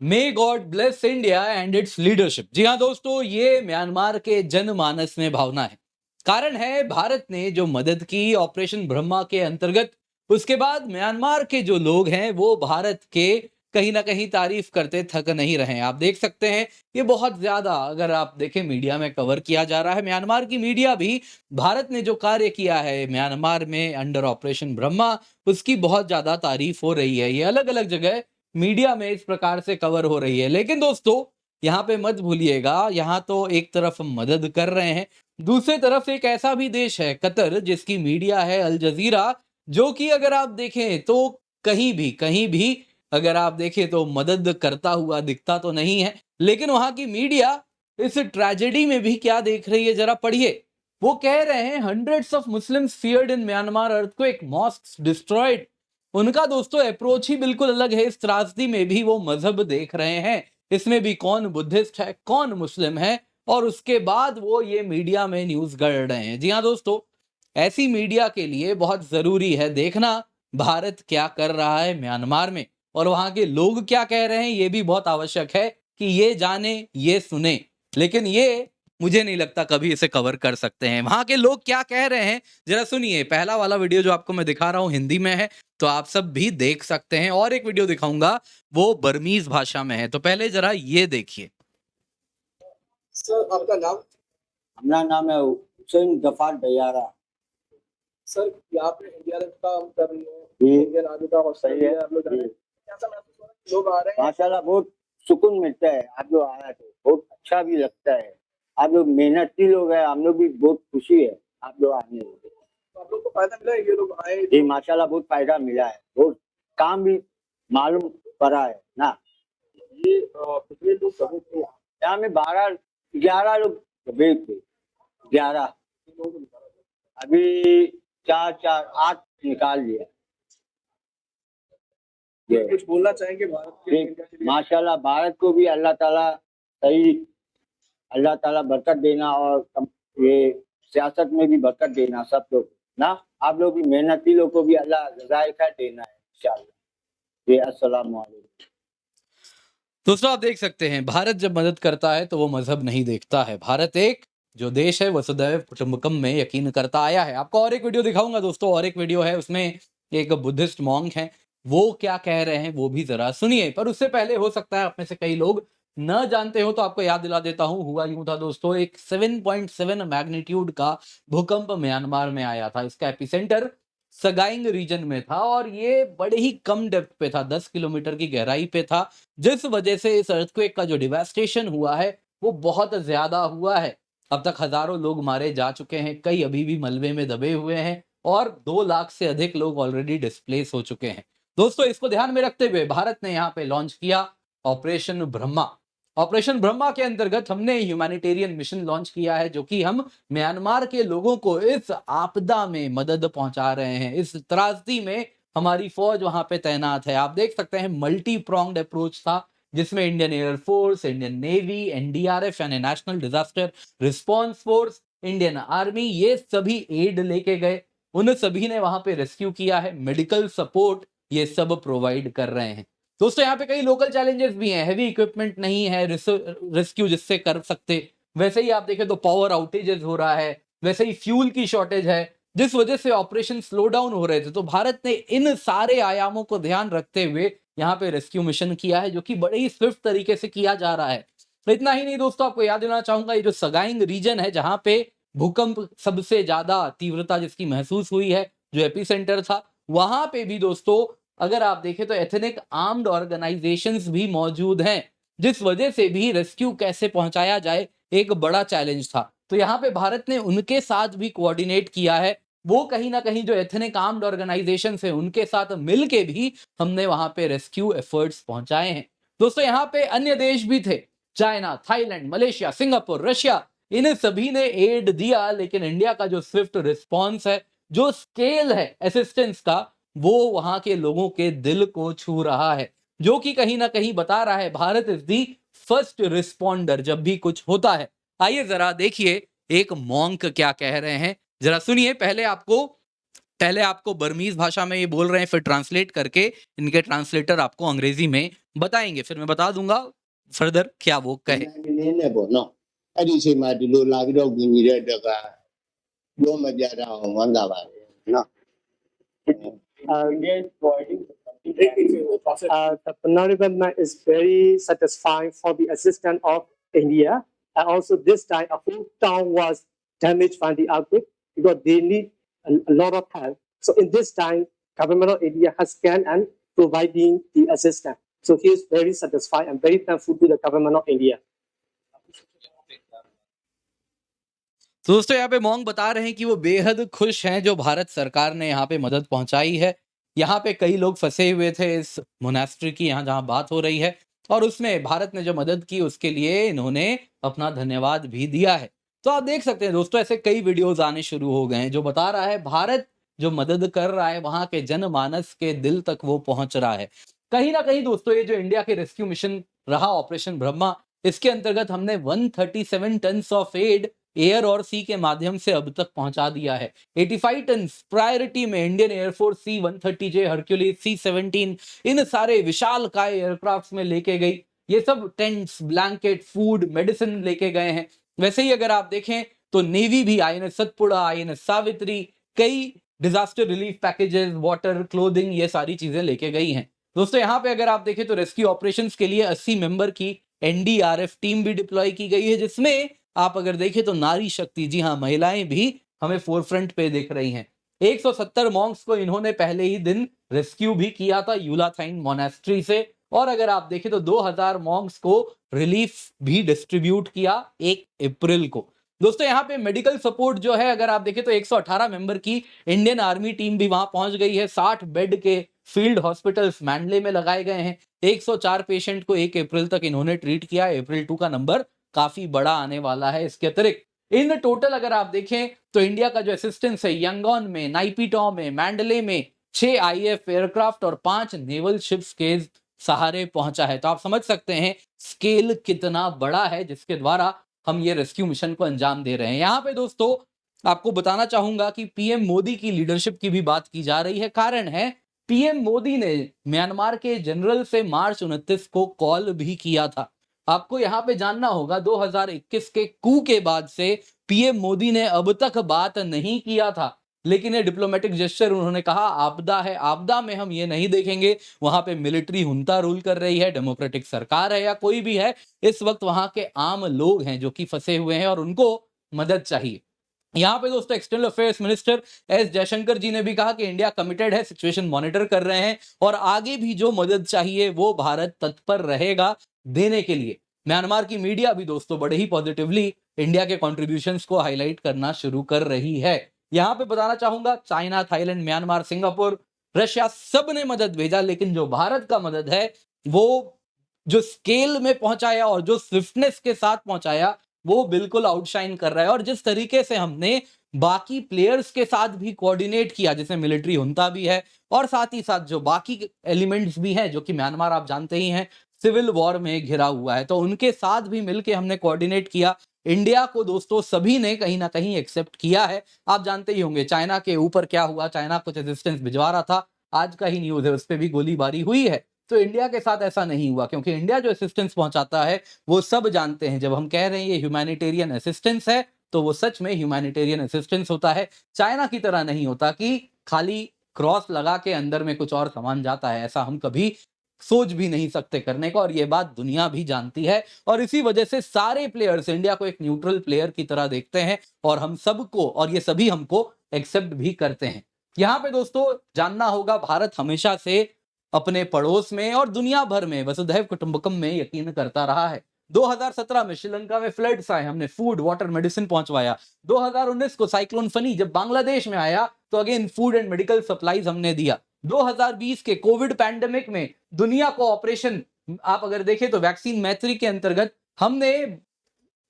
May God bless India and its leadership. जी हाँ दोस्तों, ये म्यांमार के जनमानस में भावना है। कारण है भारत ने जो मदद की ऑपरेशन ब्रह्मा के अंतर्गत, उसके बाद म्यांमार के जो लोग हैं वो भारत के कहीं ना कहीं तारीफ करते थक नहीं रहे। आप देख सकते हैं ये बहुत ज्यादा, अगर आप देखें, मीडिया में कवर किया जा रहा है। म्यांमार की मीडिया भी भारत ने जो कार्य किया है म्यांमार में अंडर ऑपरेशन ब्रह्मा, उसकी बहुत ज्यादा तारीफ हो रही है। ये अलग अलग जगह मीडिया में इस प्रकार से कवर हो रही है। लेकिन दोस्तों, यहाँ पे मत भूलिएगा, यहाँ तो एक तरफ हम मदद कर रहे हैं, दूसरी तरफ एक ऐसा भी देश है कतर, जिसकी मीडिया है अल जजीरा, जो कि अगर आप देखें तो कहीं भी अगर आप देखें तो मदद करता हुआ दिखता तो नहीं है। लेकिन वहां की मीडिया इस ट्रेजेडी में भी क्या देख रही है, जरा पढ़िए। वो कह रहे हैं hundreds of Muslims feared in Myanmar earthquake, mosques destroyed. उनका दोस्तों अप्रोच ही बिल्कुल अलग है। इस त्रासदी में भी वो मजहब देख रहे हैं, इसमें भी कौन बुद्धिस्ट है कौन मुस्लिम है, और उसके बाद वो ये मीडिया में न्यूज गढ़ रहे हैं। जी हाँ दोस्तों, ऐसी मीडिया के लिए बहुत जरूरी है देखना भारत क्या कर रहा है म्यांमार में, और वहां के लोग क्या कह रहे हैं। ये भी बहुत आवश्यक है कि ये जाने, ये सुने। लेकिन ये मुझे नहीं लगता कभी इसे कवर कर सकते हैं। वहां के लोग क्या कह रहे हैं जरा सुनिए। पहला वाला वीडियो जो आपको मैं दिखा रहा हूं हिंदी में है, तो आप सब भी देख सकते हैं, और एक वीडियो दिखाऊंगा वो बर्मीज भाषा में है, तो पहले जरा ये देखिए। सर आपका नाम? हमारा नाम है हुसैन गफार डयारा। सर यहाँ पे इंडिया में काम कर रही है, जी। इंडियन आर्मी का हौसला सही है, है। आप लोग जी। कैसा महसूस हो रहा है? लोग आ रहे हैं, माशाल्लाह बहुत सुकून मिलता है। आप लोग आया तो बहुत अच्छा भी लगता है। आप लोग मेहनती लोग हैं, हम लोग भी बहुत खुशी है आप लोग आने में। तो आप लोग को फायदा मिला है, ये लोग आए जी माशाल्लाह बहुत फायदा मिला है, बहुत काम भी मालूम पड़ा है ना। ये कितने लोग सभी थे? यहाँ में 11 लोग गए थे। 11 अभी 8 निकाल लिया। कुछ बोलना चाहेंगे भारत के इंडिया के लिए? माशाल्लाह भारत को भी अल्लाह ताला बरकत देना, और ये सियासत में भी बरकत देना सब लोग ना। आप लोग भी मेहनती लोग को भी अल्लाह जज़ाए खैर देना है इंशाल्लाह। ये अस्सलाम वालेकुम। दोस्तों, आप देख सकते हैं भारत जब मदद करता है तो वो मजहब नहीं देखता है। भारत एक जो देश है वसुधैव कुटुंबकम में यकीन करता आया है। आपको और एक वीडियो दिखाऊंगा दोस्तों, और एक वीडियो है उसमें एक बुद्धिस्ट मॉन्क है, वो क्या कह रहे हैं वो भी जरा सुनिए। पर उससे पहले हो सकता है आप में से कई लोग न जानते हो, तो आपको याद दिला देता हूं। हुआ यूं था दोस्तों, एक 7.7 मैग्नीट्यूड का भूकंप म्यांमार में आया था। इसका एपिसेंटर सगाइंग रीजन में था, और ये बड़े ही कम डेप्थ पे था, 10 किलोमीटर की गहराई पे था, जिस वजह से इस अर्थक्वेक का जो डिवास्टेशन हुआ है वो बहुत ज्यादा हुआ है। अब तक हजारों लोग मारे जा चुके हैं, कई अभी भी मलबे में दबे हुए हैं, और 2 लाख से अधिक लोग ऑलरेडी डिस्प्लेस हो चुके हैं। दोस्तों, इसको ध्यान में रखते हुए भारत ने यहाँ पे लॉन्च किया ऑपरेशन ब्रह्मा। ऑपरेशन ब्रह्मा के अंतर्गत हमने ह्यूमैनिटेरियन मिशन लॉन्च किया है, जो कि हम म्यांमार के लोगों को इस आपदा में मदद पहुंचा रहे हैं। इस त्रासदी में हमारी फौज वहां पे तैनात है। आप देख सकते हैं मल्टी प्रोंग्ड अप्रोच था, जिसमें Indian air force, Indian navy, NDRF यानी national disaster response force, Indian army, ये सभी एड लेके गए। उन सभी ने वहां पे रेस्क्यू किया है, मेडिकल सपोर्ट ये सब प्रोवाइड कर रहे हैं। दोस्तों, यहाँ पे कई लोकल चैलेंजेस भी हैं। हैवी इक्विपमेंट नहीं है रेस्क्यू जिससे कर सकते। वैसे ही आप देखें तो पावर आउटेजेस हो रहा है, वैसे ही फ्यूल की शॉर्टेज है, जिस वजह से ऑपरेशन स्लो डाउन हो रहे थे। तो भारत ने इन सारे आयामों को ध्यान रखते हुए यहाँ पे रेस्क्यू मिशन किया है, जो कि बड़े ही स्विफ्ट तरीके से किया जा रहा है। इतना ही नहीं दोस्तों, आपको याद दिलाना चाहूंगा, ये जो सगाइंग रीजन है जहां पे भूकंप सबसे ज्यादा तीव्रता जिसकी महसूस हुई है, जो एपिसेंटर था, वहां पे भी दोस्तों अगर आप देखें तो एथनिक आर्म्ड ऑर्गेनाइजेशंस भी मौजूद हैं, जिस वजह से भी रेस्क्यू कैसे पहुंचाया जाए एक बड़ा चैलेंज था। तो यहाँ पे भारत ने उनके साथ भी कोऑर्डिनेट किया है। वो कहीं ना कहीं जो एथनिक आर्म्ड ऑर्गेनाइजेशन है उनके साथ मिलके भी हमने वहां पे रेस्क्यू एफर्ट्स पहुंचाए हैं। दोस्तों, यहाँ पे अन्य देश भी थे, China, Thailand, Malaysia, Singapore, Russia, इन सभी ने एड दिया। लेकिन इंडिया का जो स्विफ्ट रिस्पॉन्स है, जो स्केल है असिस्टेंस का, वो वहां के लोगों के दिल को छू रहा है, जो कि कहीं ना कहीं बता रहा है Bharat is the first responder जब भी कुछ होता है। आइए जरा देखिए एक मॉन्क क्या कह रहे हैं, जरा सुनिए। पहले आपको बर्मीज भाषा में ये बोल रहे हैं, फिर ट्रांसलेट करके इनके ट्रांसलेटर आपको अंग्रेजी में बताएंगे, फिर मैं बता दूंगा फर्दर क्या वो कहे। နည်းနဲ့ပေါ့နော်အဲ့ဒီအချိန်မှာဒီလိုလာပြီးတော့ဝင်နေတဲ့အတွက်ကပြောမပြတာအောင်ဝမ်းသာပါတယ်နော် India is providing The Honorable government is very satisfied for the assistance of India. And also this time a whole town was damaged by the earthquake because they need a lot of help. So in this time, government of India has come and providing the assistance. So he is very satisfied and very thankful to the government of India. तो दोस्तों यहाँ पे मोंग बता रहे हैं कि वो बेहद खुश हैं जो भारत सरकार ने यहाँ पे मदद पहुंचाई है। यहाँ पे कई लोग फंसे हुए थे इस मोनास्ट्री की, यहाँ जहाँ बात हो रही है, और उसमें भारत ने जो मदद की उसके लिए इन्होंने अपना धन्यवाद भी दिया है। तो आप देख सकते हैं दोस्तों ऐसे कई वीडियोस आने शुरू हो गए हैं जो बता रहा है भारत जो मदद कर रहा है वहां के जनमानस के दिल तक वो पहुंच रहा है। कहीं ना कहीं दोस्तों ये जो इंडिया के रेस्क्यू मिशन रहा ऑपरेशन ब्रह्मा, इसके अंतर्गत हमने 137 टन ऑफ एड एयर और सी के माध्यम से अब तक पहुंचा दिया है। 85 टन प्रायोरिटी में Indian air force C-130J, Hercules, C-17 इन सारे विशाल काय एयरक्राफ्ट में लेके गई। ये सब टेंट्स, ब्लैंकेट, फूड, मेडिसिन लेके गए हैं। वैसे ही अगर आप देखें तो नेवी भी INS सतपुड़ा, INS सावित्री, कई disaster relief packages, water, clothing, ये सारी चीजें लेके गई हैं। दोस्तों यहाँ पे अगर आप देखें तो रेस्क्यू ऑपरेशंस के लिए 80 मेंबर की NDRF टीम भी डिप्लॉय की गई है, जिसमें आप अगर देखें तो नारी शक्ति, जी हाँ, महिलाएं भी हमें फोरफ्रंट पे दिख रही हैं। 170 मॉन्क्स को इन्होंने पहले ही दिन रेस्क्यू भी किया था यूलाथाइन मोनास्ट्री से, और अगर आप देखें तो 2000 मॉन्क्स को रिलीफ भी डिस्ट्रीब्यूट किया 1 अप्रैल को। दोस्तों यहाँ पे मेडिकल सपोर्ट जो है अगर आप देखें तो 118 मेंबर की इंडियन आर्मी टीम भी वहां पहुंच गई है। 60 बेड के फील्ड हॉस्पिटल्स मैंडले में लगाए गए हैं। 104 पेशेंट को 1 अप्रैल तक इन्होंने ट्रीट किया। अप्रैल 2 का नंबर काफी बड़ा आने वाला है। इसके अतिरिक्त इन टोटल अगर आप देखें तो इंडिया का जो असिस्टेंस है यंगॉन में, नाइपीटॉ में, मैंडले में 6 IF एयरक्राफ्ट और 5 नेवल शिप्स के सहारे पहुंचा है। तो आप समझ सकते हैं स्केल कितना बड़ा है जिसके द्वारा हम ये रेस्क्यू मिशन को अंजाम दे रहे हैं। यहाँ पे दोस्तों आपको बताना चाहूंगा कि PM मोदी की लीडरशिप की भी बात की जा रही है। कारण है PM मोदी ने म्यांमार के जनरल से मार्च 29 को कॉल भी किया था। आपको यहाँ पे जानना होगा 2021 के कू के बाद से PM मोदी ने अब तक बात नहीं किया था, लेकिन ये डिप्लोमेटिक जेस्चर उन्होंने कहा आपदा है, आपदा में हम ये नहीं देखेंगे वहां पे मिलिट्री हुंता रूल कर रही है, डेमोक्रेटिक सरकार है या कोई भी है, इस वक्त वहां के आम लोग हैं जो कि फंसे हुए हैं और उनको मदद चाहिए। यहाँ पे दोस्तों external affairs minister S Jaishankar ji ने भी कहा कि इंडिया कमिटेड है, सिचुएशन मॉनिटर कर रहे हैं और आगे भी जो मदद चाहिए वो भारत तत्पर रहेगा देने के लिए। म्यांमार की मीडिया भी दोस्तों बड़े ही पॉजिटिवली इंडिया के कॉन्ट्रीब्यूशंस को हाईलाइट करना शुरू कर रही है। यहाँ पे बताना चाहूंगा China, Thailand, Myanmar, Singapore, Russia सब ने मदद भेजा, लेकिन जो भारत का मदद है वो जो स्केल में पहुंचाया और जो स्विफ्टनेस के साथ पहुंचाया वो बिल्कुल आउटशाइन कर रहा है। और जिस तरीके से हमने बाकी प्लेयर्स के साथ भी कोऑर्डिनेट किया, जैसे मिलिट्री हुंता भी है और साथ ही साथ जो बाकी एलिमेंट्स भी हैं, जो कि म्यांमार आप जानते ही हैं सिविल वॉर में घिरा हुआ है, तो उनके साथ भी मिलके हमने कोऑर्डिनेट किया। इंडिया को दोस्तों सभी ने कहीं ना कहीं एक्सेप्ट किया है। आप जानते ही होंगे चाइना के ऊपर क्या हुआ, चाइना कुछ असिस्टेंस भिजवा रहा था, आज का ही न्यूज है, उस पर भी गोलीबारी हुई है। तो इंडिया के साथ ऐसा नहीं हुआ, क्योंकि इंडिया जो असिस्टेंस पहुंचाता है वो सब जानते हैं। जब हम कह रहे हैं ये ह्यूमैनिटेरियन असिस्टेंस है तो वो सच में ह्यूमैनिटेरियन असिस्टेंस होता है। चाइना की तरह नहीं होता कि खाली क्रॉस लगा के अंदर में कुछ और सामान जाता है, ऐसा हम कभी सोच भी नहीं सकते करने का, और ये बात दुनिया भी जानती है। और इसी वजह से सारे प्लेयर्स इंडिया को एक न्यूट्रल प्लेयर की तरह देखते हैं और हम सबको, और ये सभी हमको एक्सेप्ट भी करते हैं। यहाँ पे दोस्तों जानना होगा भारत हमेशा से अपने पड़ोस में और दुनिया भर में वसुधैव कुटुंबकम में यकीन करता रहा है। 2017 में श्रीलंका में फ्लड्स आए, हमने फूड, वाटर, मेडिसिन पहुंचवाया। 2019 को साइक्लोन फनी जब बांग्लादेश में आया तो again food and medical supplies हमने दिया। 2020 के कोविड पैंडेमिक में दुनिया को ऑपरेशन आप अगर देखें तो वैक्सीन मैत्री के अंतर्गत हमने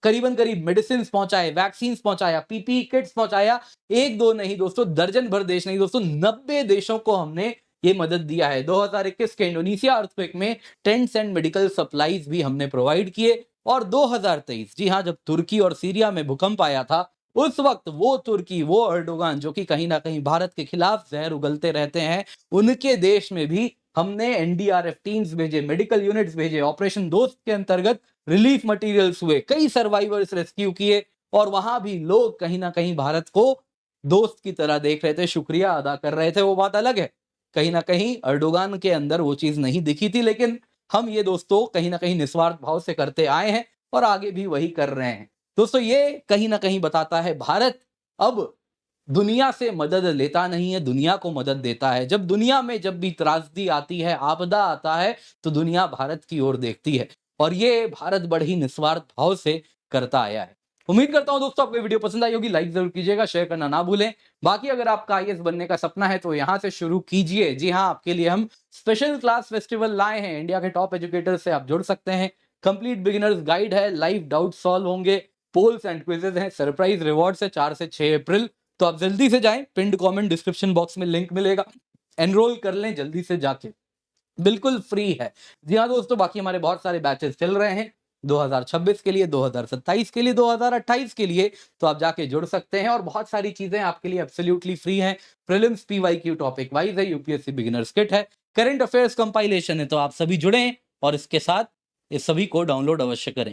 करीबन मेडिसिन पहुंचाए, वैक्सीन पहुंचाया, PPE किट्स पहुंचाया। एक दो नहीं दोस्तों, दर्जन भर देश नहीं दोस्तों, 90 देशों को हमने ये मदद दिया है। 2021 के इंडोनेशिया अर्थक्वेक में टेंट्स एंड मेडिकल सप्लाईज भी हमने प्रोवाइड किए। और 2023, जी हाँ, जब तुर्की और सीरिया में भूकंप आया था, उस वक्त वो तुर्की, वो एर्दोगान जो कि कहीं ना कहीं भारत के खिलाफ जहर उगलते रहते हैं, उनके देश में भी हमने एनडीआरएफ टीम्स भेजे, मेडिकल यूनिट्स भेजे, ऑपरेशन दोस्त के अंतर्गत रिलीफ मटेरियल्स हुए, कई सर्वाइवर्स रेस्क्यू किए और वहां भी लोग कहीं ना कहीं भारत को दोस्त की तरह देख रहे थे, शुक्रिया अदा कर रहे थे। वो बात अलग है, कहीं ना कहीं अर्डोगान के अंदर वो चीज नहीं दिखी थी, लेकिन हम ये दोस्तों कहीं ना कहीं निस्वार्थ भाव से करते आए हैं और आगे भी वही कर रहे हैं। दोस्तों ये कहीं ना कहीं बताता है भारत अब दुनिया से मदद लेता नहीं है, दुनिया को मदद देता है। जब दुनिया में जब भी त्रासदी आती है, आपदा आता है, तो दुनिया भारत की ओर देखती है और ये भारत बड़े ही निस्वार्थ भाव से करता आया है। उम्मीद करता हूं दोस्तों आपको वीडियो पसंद आई होगी, लाइक जरूर कीजिएगा, शेयर करना ना भूलें। बाकी अगर आपका आईएएस बनने का सपना है तो यहां से शुरू कीजिए। जी हां, आपके लिए हम स्पेशल क्लास फेस्टिवल लाए हैं, इंडिया के टॉप एजुकेटर से आप जुड़ सकते हैं। कंप्लीट बिगिनर्स गाइड है, लाइव डाउट सॉल्व होंगे, पोल्स एंड क्विजेज हैं, सरप्राइज रिवॉर्ड्स है 4 से 6 अप्रैल। तो आप जल्दी से जाएं, पिंड कमेंट डिस्क्रिप्शन बॉक्स में लिंक मिलेगा, एनरोल कर लें जल्दी से जाके, बिल्कुल फ्री है। जी हाँ दोस्तों, बाकी हमारे बहुत सारे बैचेस चल रहे हैं 2026 के लिए, 2027 के लिए, 2028 के लिए, तो आप जाके जुड़ सकते हैं और बहुत सारी चीजें आपके लिए एब्सोल्युटली फ्री हैं। प्रीलिम्स पीवाईक्यू टॉपिक वाइज है, यूपीएससी बिगिनर्स किट है, करंट अफेयर्स कंपाइलेशन है, तो आप सभी जुड़ें और इसके साथ इस सभी को डाउनलोड अवश्य करें।